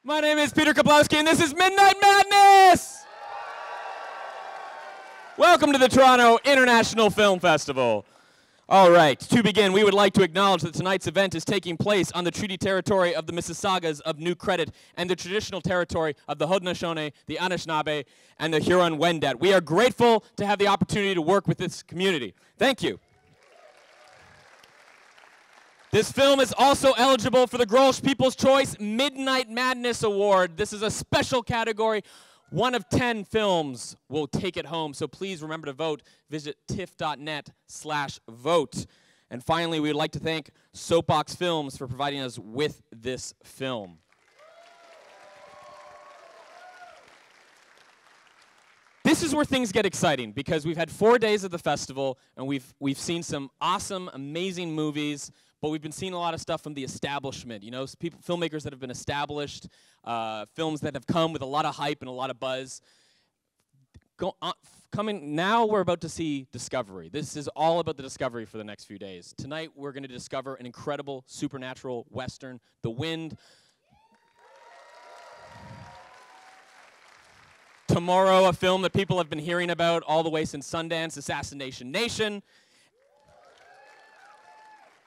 My name is Peter Kaplowski, and this is Midnight Madness! Welcome to the Toronto International Film Festival. All right, to begin, we would like to acknowledge that tonight's event is taking place on the treaty territory of the Mississaugas of New Credit and the traditional territory of the Haudenosaunee, the Anishinaabe, and the Huron-Wendat. We are grateful to have the opportunity to work with this community. Thank you. This film is also eligible for the Grolsch People's Choice Midnight Madness Award. This is a special category. 1 of 10 films will take it home, so please remember to vote. Visit tiff.net/vote. And finally, we would like to thank Soapbox Films for providing us with this film. This is where things get exciting, because we've had 4 days of the festival, and we've seen some awesome, amazing movies, but we've been seeing a lot of stuff from the establishment, you know, filmmakers that have been established, films that have come with a lot of hype and a lot of buzz. Now we're about to see Discovery. This is all about the Discovery for the next few days. Tonight we're going to discover an incredible supernatural Western, The Wind. Tomorrow, a film that people have been hearing about all the way since Sundance, Assassination Nation.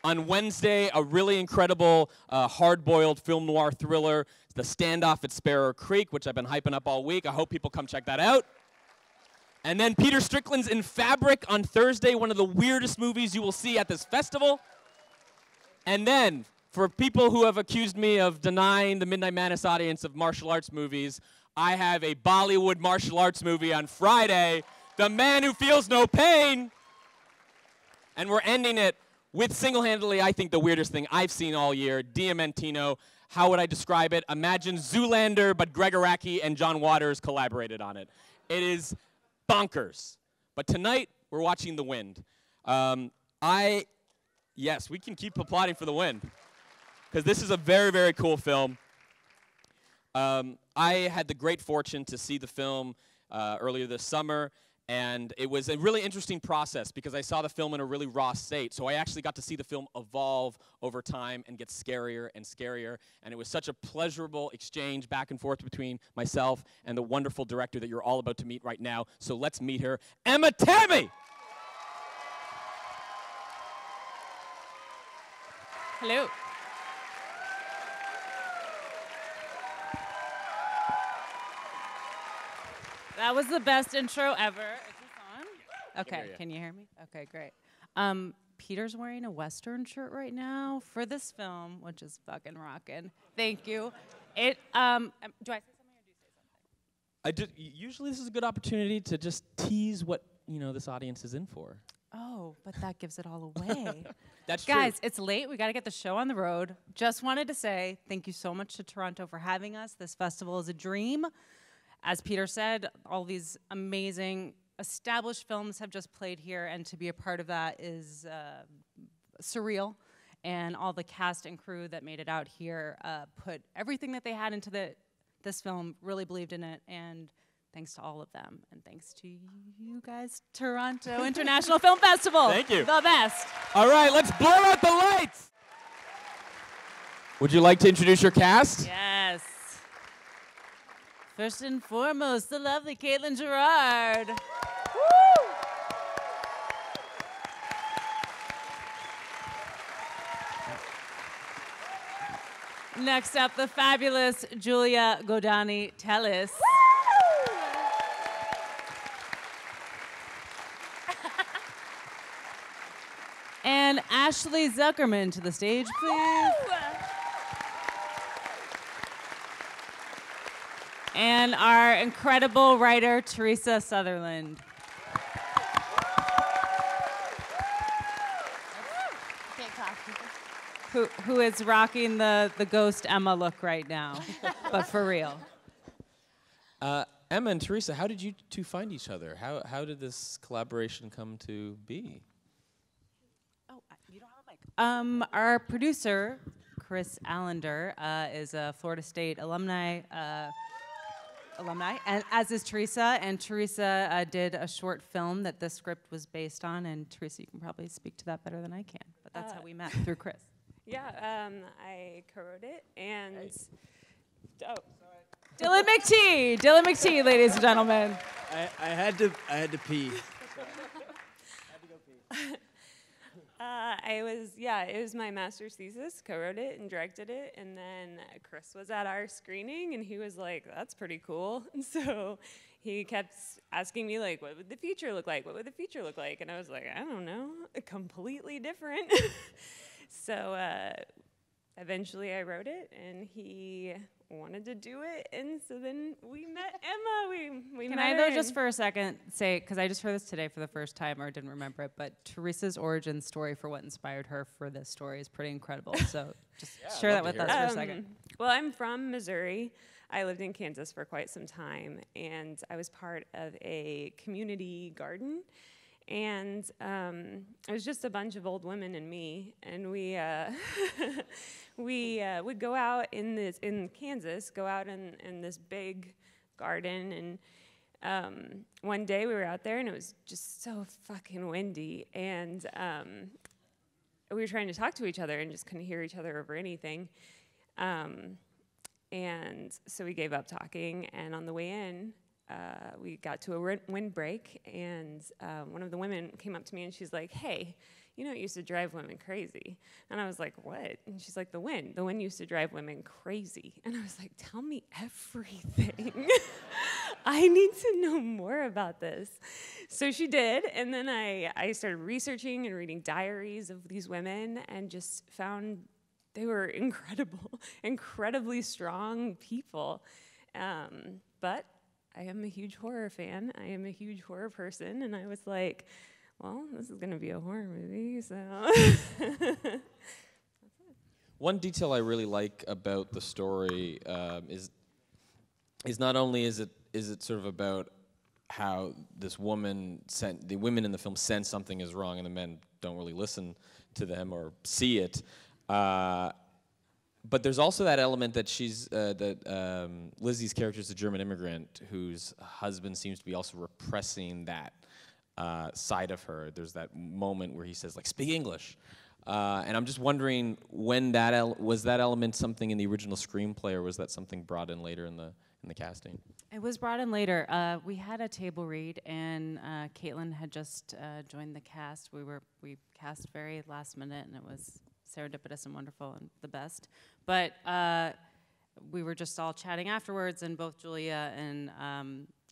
On Wednesday, a really incredible hard-boiled film noir thriller, The Standoff at Sparrow Creek, which I've been hyping up all week. I hope people come check that out. And then Peter Strickland's In Fabric on Thursday, one of the weirdest movies you will see at this festival. And then, for people who have accused me of denying the Midnight Madness audience of martial arts movies, I have a Bollywood martial arts movie on Friday, The Man Who Feels No Pain. And we're ending it with single-handedly, I think, the weirdest thing I've seen all year, Diamantino. How would I describe it? Imagine Zoolander, but Greg Araki and John Waters collaborated on it. It is bonkers. But tonight, we're watching The Wind. Yes, we can keep applauding for The Wind, because this is a very, very cool film. I had the great fortune to see the film earlier this summer, and it was a really interesting process because I saw the film in a really raw state. So I actually got to see the film evolve over time and get scarier and scarier. And it was such a pleasurable exchange back and forth between myself and the wonderful director that you're all about to meet right now. So let's meet her, Emma Tammi! Hello. That was the best intro ever. Is this on? Okay, can you hear me? Okay, great. Peter's wearing a Western shirt right now for this film, which is fucking rockin'. Thank you. Do I say something or do you say something? Usually this is a good opportunity to just tease what, you know, this audience is in for. Oh, but that gives it all away. That's true. Guys, it's late. We got to get the show on the road. Just wanted to say thank you so much to Toronto for having us. This festival is a dream. As Peter said, all these amazing established films have just played here, and to be a part of that is surreal. And all the cast and crew that made it out here put everything that they had into this film, really believed in it, and thanks to all of them. And thanks to you guys, Toronto International Film Festival. Thank you. The best. All right, let's blow out the lights. Would you like to introduce your cast? Yes. First and foremost, the lovely Caitlin Gerard. Woo! Next up, the fabulous Julia Godani-Tellis. And Ashley Zuckerman to the stage, please. And our incredible writer, Teresa Sutherland. Who is rocking the ghost Emma look right now, but for real. Emma and Teresa, how did you two find each other? How did this collaboration come to be? Oh, you don't have a mic. Our producer, Chris Allender, is a Florida State alumni, and as is Teresa. And Teresa did a short film that this script was based on. And Teresa, you can probably speak to that better than I can. But that's how we met, through Chris. Yeah, I co-wrote it, and Oh. Dylan McTee, ladies and gentlemen. I had to pee. It was my master's thesis, co-wrote it and directed it, and then Chris was at our screening, and he was like, that's pretty cool. And so he kept asking me, like, what would the future look like? What would the future look like? And I was like, I don't know, completely different. So eventually I wrote it, and he wanted to do it, and so then we met Emma. We Can met I, her though, just for a second say, because I just heard this today for the first time or didn't remember it, but Teresa's origin story for what inspired her for this story is pretty incredible. So just share that with us for a second. Well, I'm from Missouri. I lived in Kansas for quite some time, and I was part of a community garden. And it was just a bunch of old women and me, and we would go out in Kansas, go out in this big garden, and one day we were out there, and it was just so fucking windy, and we were trying to talk to each other and just couldn't hear each other over anything, and so we gave up talking, and on the way in, we got to a windbreak, and one of the women came up to me and she's like, hey, you know, it used to drive women crazy. And I was like, what? And she's like, the wind used to drive women crazy. And I was like, tell me everything. I need to know more about this. So she did, and then I started researching and reading diaries of these women and just found they were incredible, incredibly strong people. But I am a huge horror fan. I am a huge horror person, and I was like, well, this is going to be a horror movie, so. One detail I really like about the story is not only is it sort of about how this woman the women in the film sense something is wrong, and the men don't really listen to them or see it. But there's also that element that Lizzie's character is a German immigrant whose husband seems to be also repressing that side of her. There's that moment where he says, like, speak English. And I'm just wondering when was that element something in the original screenplay, or was that something brought in later in the casting? It was brought in later. We had a table read, and Caitlin had just joined the cast. We cast very last minute, and it was serendipitous and wonderful and the best. But we were just all chatting afterwards, and both Julia and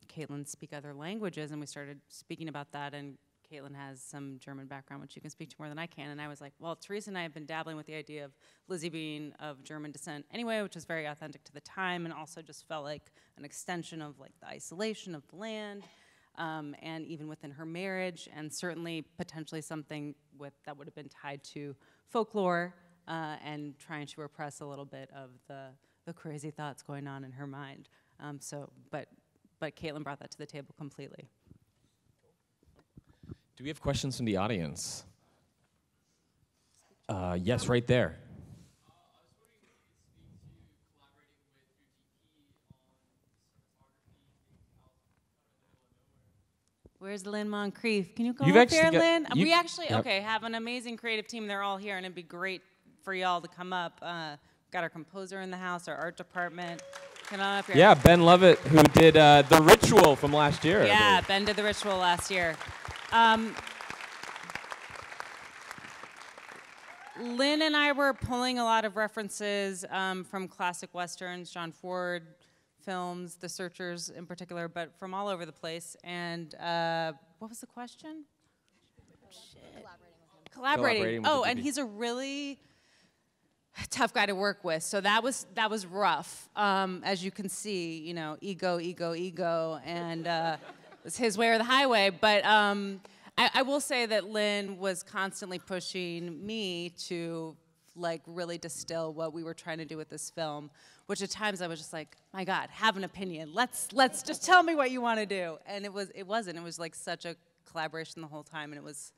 Caitlin speak other languages, and we started speaking about that, and Caitlin has some German background, which you can speak to more than I can, and I was like, well, Teresa and I have been dabbling with the idea of Lizzie being of German descent anyway, which is very authentic to the time, and also just felt like an extension of like the isolation of the land, and even within her marriage, and certainly potentially something that would have been tied to folklore, and trying to repress a little bit of the crazy thoughts going on in her mind. But Caitlin brought that to the table completely. Do we have questions from the audience? Yes, right there. Where's Lynn Moncrief? Can you go You've up actually here, got- Lynn? you- We actually, yep. okay, have an amazing creative team. They're all here, and it'd be great for y'all to come up. Got our composer in the house, our art department. Come on up here. Yeah, Ben Lovett, who did The Ritual from last year. I Yeah, believe. Ben did The Ritual last year. Lynn and I were pulling a lot of references from classic westerns, John Ford films, The Searchers in particular, but from all over the place. And what was the question? Shit. Collaborating. with Oh, the and DP. he's a really tough guy to work with. So that was rough. As you can see, you know, ego, and it was his way or the highway. But I will say that Lynn was constantly pushing me to like really distill what we were trying to do with this film, which at times I was just like, my God, have an opinion. Let's just tell me what you want to do. And it wasn't. It was like such a collaboration the whole time, and it was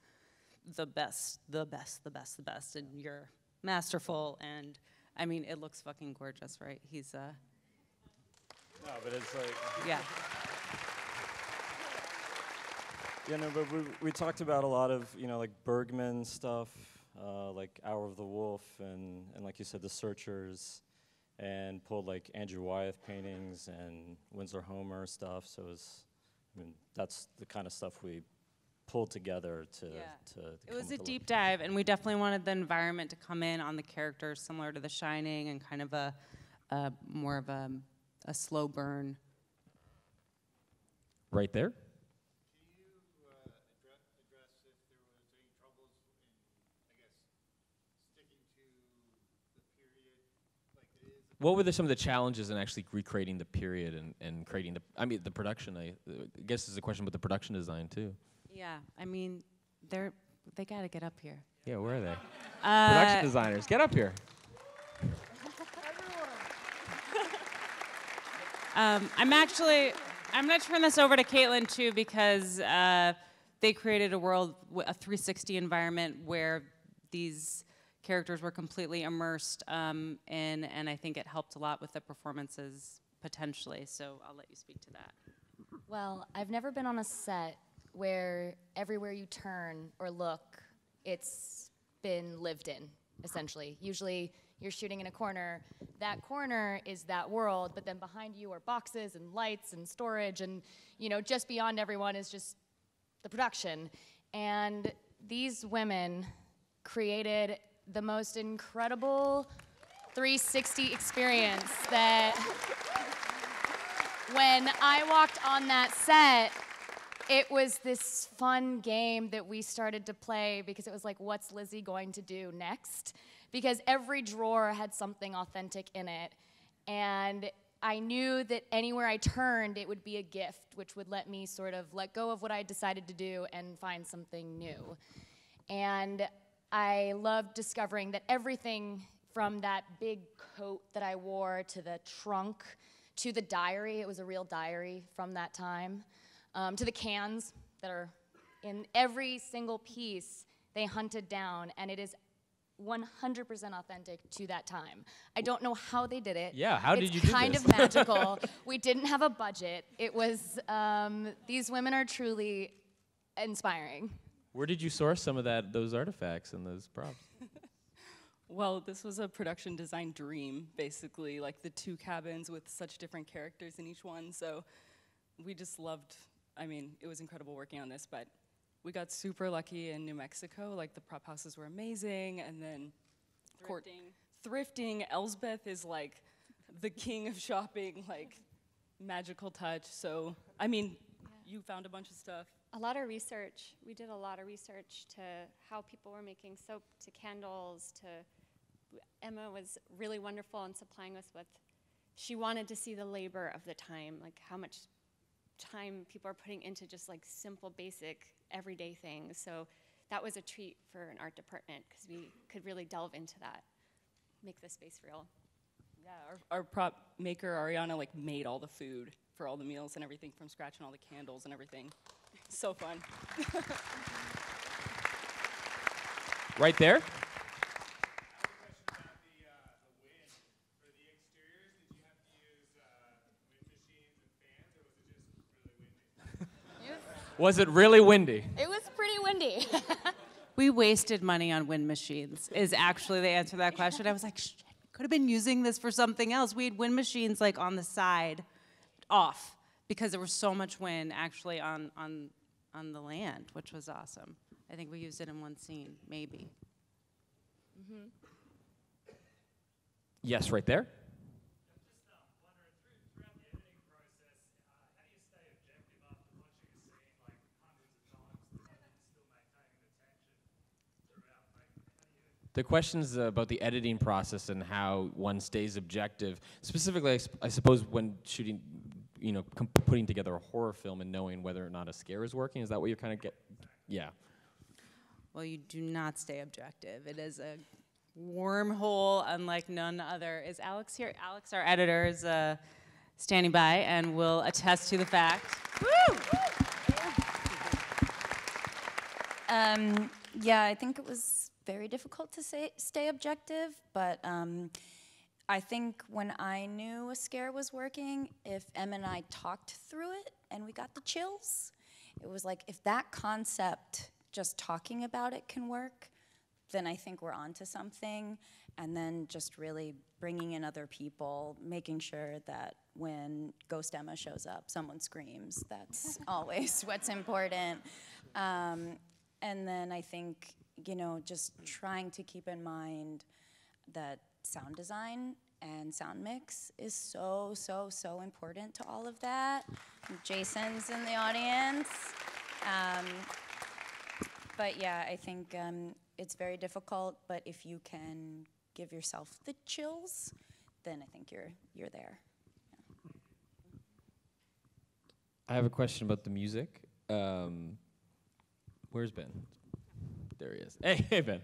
the best. And you're masterful, and I mean, it looks fucking gorgeous, right? He's No, but it's like. yeah. Yeah, no, but we talked about a lot of, you know, like Bergman stuff, like Hour of the Wolf, and like you said, The Searchers, and pulled like Andrew Wyeth paintings and Winslow Homer stuff. So I mean, that's the kind of stuff we pulled together to It was a deep dive, and we definitely wanted the environment to come in on the characters, similar to The Shining, and kind of a more of a slow burn. Right there. Can you address if there was any troubles in, I guess, sticking to the period like it is? What were some of the challenges in actually recreating the period and creating the production? I guess this is a question about the production design too. Yeah, I mean, they got to get up here. Yeah, where are they? Production designers, get up here. I'm going to turn this over to Caitlin too, because they created a world, a 360 environment where these characters were completely immersed in, and I think it helped a lot with the performances potentially. So I'll let you speak to that. Well, I've never been on a set where everywhere you turn or look, it's been lived in, essentially. Usually you're shooting in a corner. That corner is that world, but then behind you are boxes and lights and storage, and just beyond everyone is just the production. And these women created the most incredible 360 experience that when I walked on that set, it was this fun game that we started to play because it was like, what's Lizzie going to do next? Because every drawer had something authentic in it. And I knew that anywhere I turned, it would be a gift, which would let me sort of let go of what I decided to do and find something new. And I loved discovering that everything from that big coat that I wore to the trunk to the diary, it was a real diary from that time, to the cans that are in every single piece they hunted down, and it is 100% authentic to that time. I don't know how they did it. Yeah, how did you do this? It's kind of magical. We didn't have a budget. It was, these women are truly inspiring. Where did you source some of those artifacts and those props? Well, this was a production design dream, basically, like the 2 cabins with such different characters in each one. So we just loved, it was incredible working on this, but we got super lucky in New Mexico. Like, the prop houses were amazing, and then thrifting. Elsbeth is like the king of shopping, like magical touch. So, you found a bunch of stuff. A lot of research. We did a lot of research to how people were making soap, to candles, to Emma was really wonderful in supplying us with, she wanted to see the labor of the time, like how much time people are putting into just like simple, basic, everyday things. So that was a treat for an art department because we could really delve into that, make the space real. Yeah, our prop maker, Ariana, like made all the food for all the meals and everything from scratch, and all the candles and everything. So fun. Right there. Was it really windy? It was pretty windy. We wasted money on wind machines, is actually the answer to that question. I was like, shit, could have been using this for something else. We had wind machines like on the side, off, because there was so much wind actually on the land, which was awesome. I think we used it in one scene, maybe. Mm-hmm. Yes, right there. The question's about the editing process and how one stays objective. Specifically, I suppose when shooting, putting together a horror film and knowing whether or not a scare is working. Is that what you're kind of Yeah. Well, you do not stay objective. It is a wormhole unlike none other. Is Alex here? Alex, our editor, is standing by and will attest to the fact. Woo! Yeah, I think it was very difficult to stay objective, but I think when I knew a scare was working, if Em and I talked through it and we got the chills, it was like, if that concept, just talking about it can work, then I think we're onto something. and then just really bringing in other people, making sure that when Ghost Emma shows up, someone screams. That's always what's important. And then I think, just trying to keep in mind that sound design and sound mix is so, so, so important to all of that. Jason's in the audience. But yeah, I think it's very difficult, but if you can give yourself the chills, then I think you're there. Yeah. I have a question about the music. Where's Ben? There he is. Hey, Ben.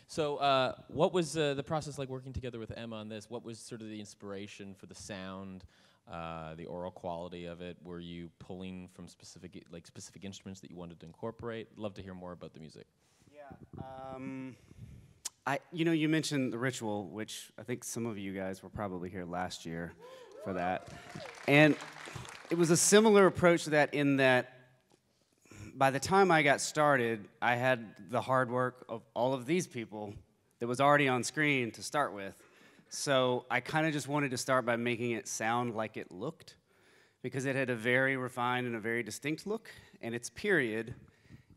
So what was the process like working together with Emma on this? What was sort of the inspiration for the sound, the oral quality of it? Were you pulling from specific instruments that you wanted to incorporate? Love to hear more about the music. Yeah. You mentioned The Ritual, which I think some of you guys were probably here last year for that. And it was a similar approach to that in that by the time I got started, I had the hard work of all of these people that was already on screen to start with. So I kind of just wanted to start by making it sound like it looked, because it had a very refined and a very distinct look, and it's period.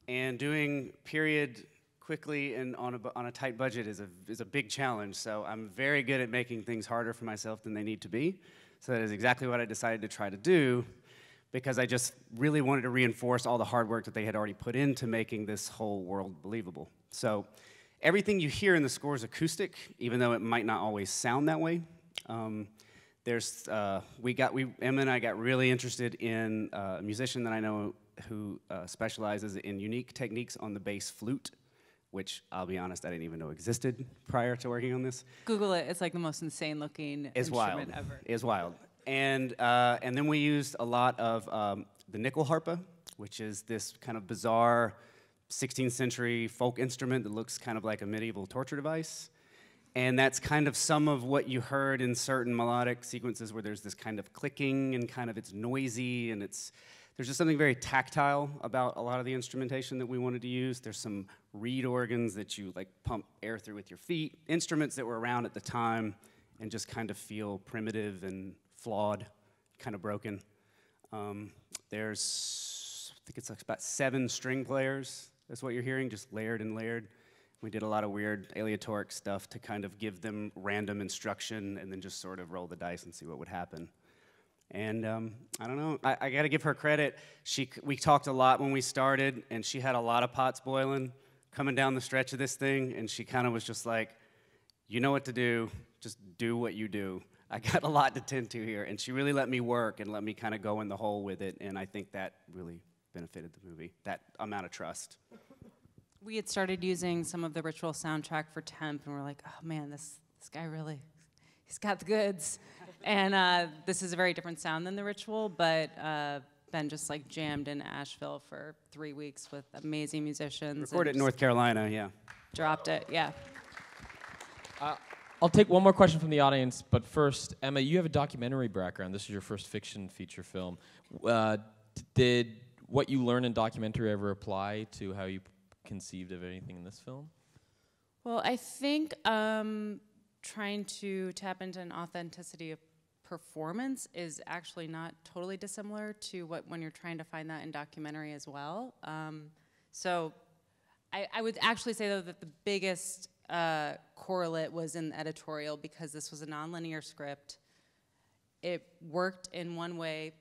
And doing period quickly and on a tight budget is a big challenge. So I'm very good at making things harder for myself than they need to be. So that is exactly what I decided to try to do, because I just really wanted to reinforce all the hard work that they had already put into making this whole world believable. So everything you hear in the score is acoustic, even though it might not always sound that way. Emma and I got really interested in a musician that I know who specializes in unique techniques on the bass flute, which I'll be honest, I didn't even know existed prior to working on this. Google it. It's like the most insane looking instrument ever. It's wild. And then we used a lot of the nickel harpa, which is this kind of bizarre 16th century folk instrument that looks kind of like a medieval torture device. And that's kind of some of what you heard in certain melodic sequences where there's this kind of clicking and kind of it's noisy, and there's just something very tactile about a lot of the instrumentation that we wanted to use. There's some reed organs that you like pump air through with your feet, instruments that were around at the time and just kind of feel primitive and flawed, kind of broken. There's, I think it's like about 7 string players. That's what you're hearing, just layered and layered. We did a lot of weird aleatoric stuff to kind of give them random instruction and then just sort of roll the dice and see what would happen. And I don't know, I gotta give her credit. We talked a lot when we started, and she had a lot of pots boiling coming down the stretch of this thing, and she kind of was just like, you know what to do, just do what you do. I got a lot to tend to here, and she really let me work and let me kind of go in the hole with it, and I think that really benefited the movie, that amount of trust. We had started using some of the Ritual soundtrack for Temp, and we're like, oh man, this guy really, he's got the goods. And this is a very different sound than the Ritual, but Ben just like jammed in Asheville for 3 weeks with amazing musicians. Recorded in North Carolina, yeah. Dropped it, yeah. I'll take one more question from the audience, but first, Emma, you have a documentary background. This is your first fiction feature film. Did what you learned in documentary ever apply to how you conceived of anything in this film? Well, I think trying to tap into an authenticity of performance is actually not totally dissimilar to when you're trying to find that in documentary as well. So I would actually say, though, that the biggest correlate was in the editorial, because this was a nonlinear script. It worked in one way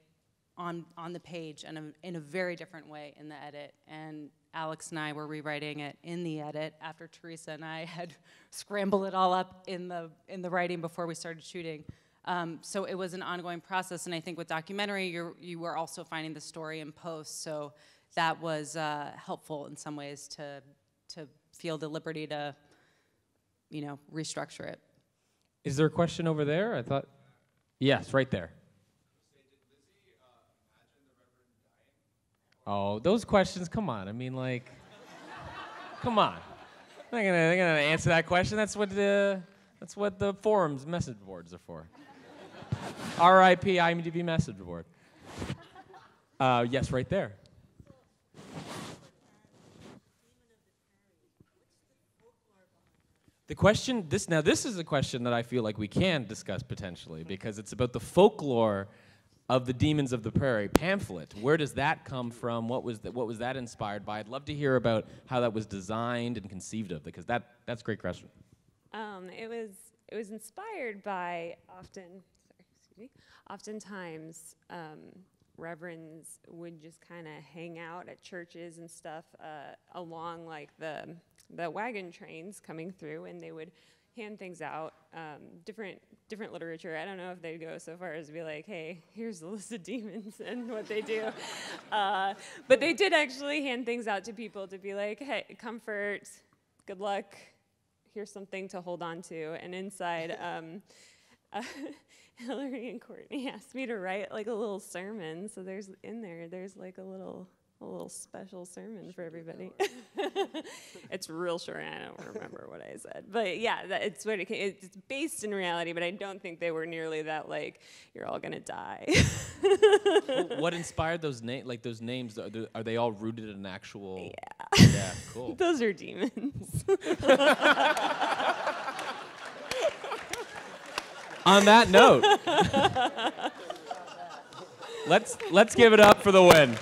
on the page and in a very different way in the edit. And Alex and I were rewriting it in the edit after Teresa and I had scrambled it all up in the writing before we started shooting. So it was an ongoing process, and I think with documentary, you were also finding the story in post. So that was helpful in some ways to feel the liberty to, restructure it. Is there a question over there? I thought, yes, right there. Oh, those questions, come on. I mean, like, come on. They're gonna answer that question. That's what the forums message boards are for. R.I.P. IMDb message board. Yes, right there. The question, this is a question that I feel like we can discuss potentially, because it's about the folklore of the Demons of the Prairie pamphlet. Where does that come from? What was that inspired by? I'd love to hear about how that was designed and conceived of, because that's a great question. It was inspired by oftentimes reverends would just kind of hang out at churches and stuff along like the wagon trains coming through, and they would hand things out, different literature. I don't know if they'd go so far as to be like, hey, here's the list of demons and what they do. But they did actually hand things out to people to be like, hey, comfort, good luck, here's something to hold on to. And inside, Hillary and Courtney asked me to write like a little sermon. So there's like a little special sermon for everybody. It's real short, and I don't remember what I said. But yeah, it's what it's based in reality, but I don't think they were nearly that like, you're all gonna die. What inspired those names? Like those names, are they all rooted in actual? Yeah. Yeah, cool. Those are demons. On that note, let's give it up for the win.